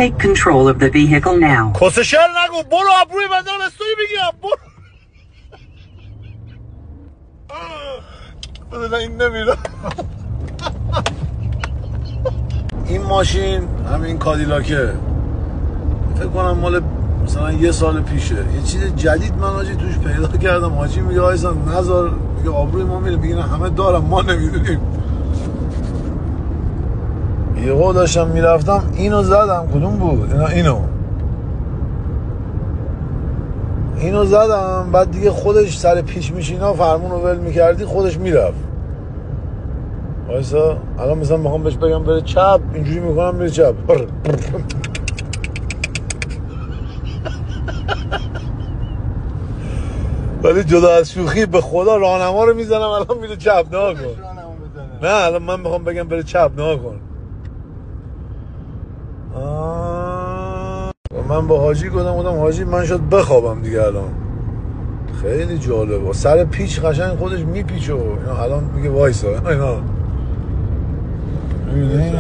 Take control of the vehicle now. کسشر نگو، برو ابروی بدن استوی بگیرم، برو. بدون این نمیرم. این ماشین همین کادیلاکه، فکر کنم مال مثلا 1 سال پیشه. یه چیز جدید من حاجی توش پیدا کردم. حاجی میگه آیسان نذار، میگه آبروی ما میره، میگه همه دارم ما نمیدونیم. یهو داشتم میرفتم اینو زدم. کدوم بود؟ اینو زدم. بعد دیگه خودش سر پیش میشینا فرمون رو ول میکردی خودش میرفت. وایسا الان مثلا میخوام بهش بگم بره چپ، اینجوری میکنم میره چپ. ولی جدا از شوخی به خدا راهنما رو میزنم الان میره چپ. نه کن، نه الان من میخوام بگم بره چپ، نه کن. من با حاجی گفتم حاجی من شاید بخوابم دیگه الان. خیلی جالبه، سر پیچ قشنگ خودش میپیچه. الان میگه وایسا. اینا میبینی؟